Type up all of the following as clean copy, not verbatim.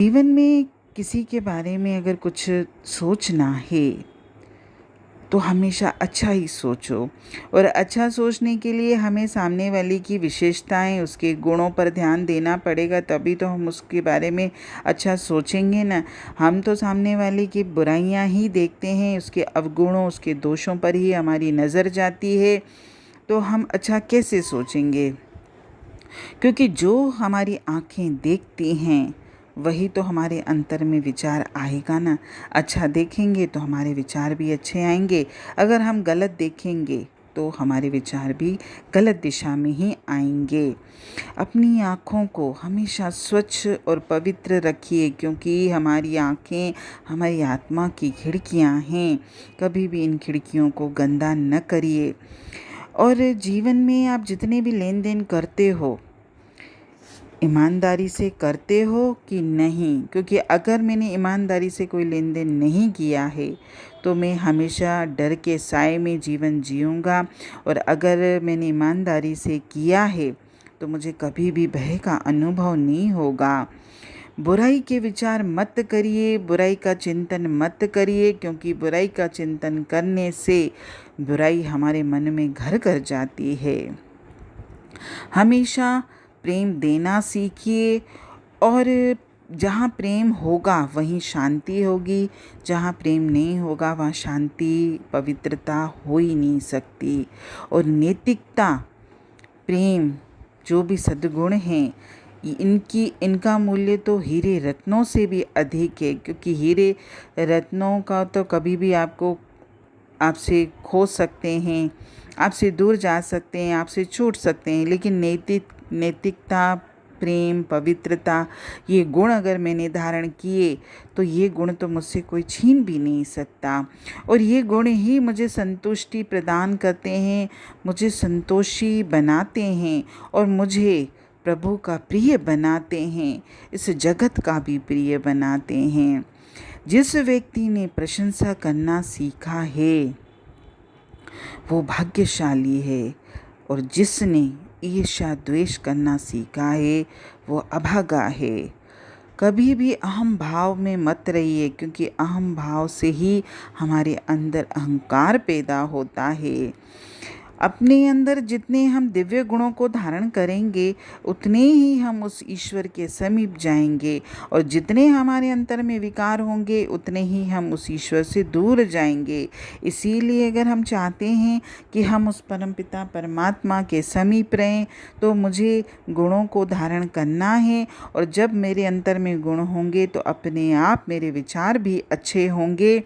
जीवन में किसी के बारे में अगर कुछ सोचना है तो हमेशा अच्छा ही सोचो। और अच्छा सोचने के लिए हमें सामने वाले की विशेषताएं, उसके गुणों पर ध्यान देना पड़ेगा, तभी तो हम उसके बारे में अच्छा सोचेंगे ना। हम तो सामने वाले की बुराइयां ही देखते हैं, उसके अवगुणों, उसके दोषों पर ही हमारी नज़र जाती है, तो हम अच्छा कैसे सोचेंगे। क्योंकि जो हमारी आँखें देखती हैं वही तो हमारे अंतर में विचार आएगा ना। अच्छा देखेंगे तो हमारे विचार भी अच्छे आएंगे, अगर हम गलत देखेंगे तो हमारे विचार भी गलत दिशा में ही आएंगे। अपनी आँखों को हमेशा स्वच्छ और पवित्र रखिए, क्योंकि हमारी आँखें हमारी आत्मा की खिड़कियाँ हैं। कभी भी इन खिड़कियों को गंदा न करिए। और जीवन में आप जितने भी लेन देन करते हो, ईमानदारी से करते हो कि नहीं। क्योंकि अगर मैंने ईमानदारी से कोई लेन देन नहीं किया है तो मैं हमेशा डर के साए में जीवन जीऊँगा, और अगर मैंने ईमानदारी से किया है तो मुझे कभी भी भय का अनुभव नहीं होगा। बुराई के विचार मत करिए, बुराई का चिंतन मत करिए, क्योंकि बुराई का चिंतन करने से बुराई हमारे मन में घर कर जाती है। हमेशा प्रेम देना सीखिए, और जहाँ प्रेम होगा वहीं शांति होगी, जहाँ प्रेम नहीं होगा वहाँ शांति पवित्रता हो ही नहीं सकती। और नैतिकता, प्रेम, जो भी सद्गुण हैं, इनका मूल्य तो हीरे रत्नों से भी अधिक है। क्योंकि हीरे रत्नों का तो कभी भी आपसे खो सकते हैं, आपसे दूर जा सकते हैं, आपसे छूट सकते हैं, लेकिन नैतिकता, प्रेम, पवित्रता, ये गुण अगर मैंने धारण किए तो ये गुण तो मुझसे कोई छीन भी नहीं सकता। और ये गुण ही मुझे संतुष्टि प्रदान करते हैं, मुझे संतोषी बनाते हैं, और मुझे प्रभु का प्रिय बनाते हैं, इस जगत का भी प्रिय बनाते हैं। जिस व्यक्ति ने प्रशंसा करना सीखा है वो भाग्यशाली है, और जिसने ईर्ष्या द्वेष करना सीखा है वो अभागा है। कभी भी अहम भाव में मत रहिए, क्योंकि अहम भाव से ही हमारे अंदर अहंकार पैदा होता है। अपने अंदर जितने हम दिव्य गुणों को धारण करेंगे उतने ही हम उस ईश्वर के समीप जाएंगे, और जितने हमारे अंतर में विकार होंगे उतने ही हम उस ईश्वर से दूर जाएंगे। इसीलिए अगर हम चाहते हैं कि हम उस परमपिता परमात्मा के समीप रहें तो मुझे गुणों को धारण करना है, और जब मेरे अंतर में गुण होंगे तो अपने आप मेरे विचार भी अच्छे होंगे।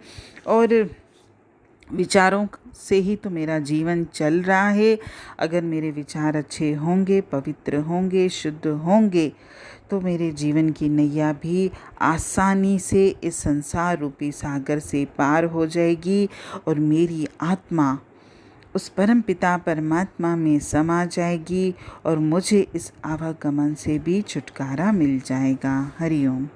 और विचारों से ही तो मेरा जीवन चल रहा है। अगर मेरे विचार अच्छे होंगे, पवित्र होंगे, शुद्ध होंगे, तो मेरे जीवन की नैया भी आसानी से इस संसार रूपी सागर से पार हो जाएगी, और मेरी आत्मा उस परम पिता परमात्मा में समा जाएगी, और मुझे इस आवागमन से भी छुटकारा मिल जाएगा। हरि ओम।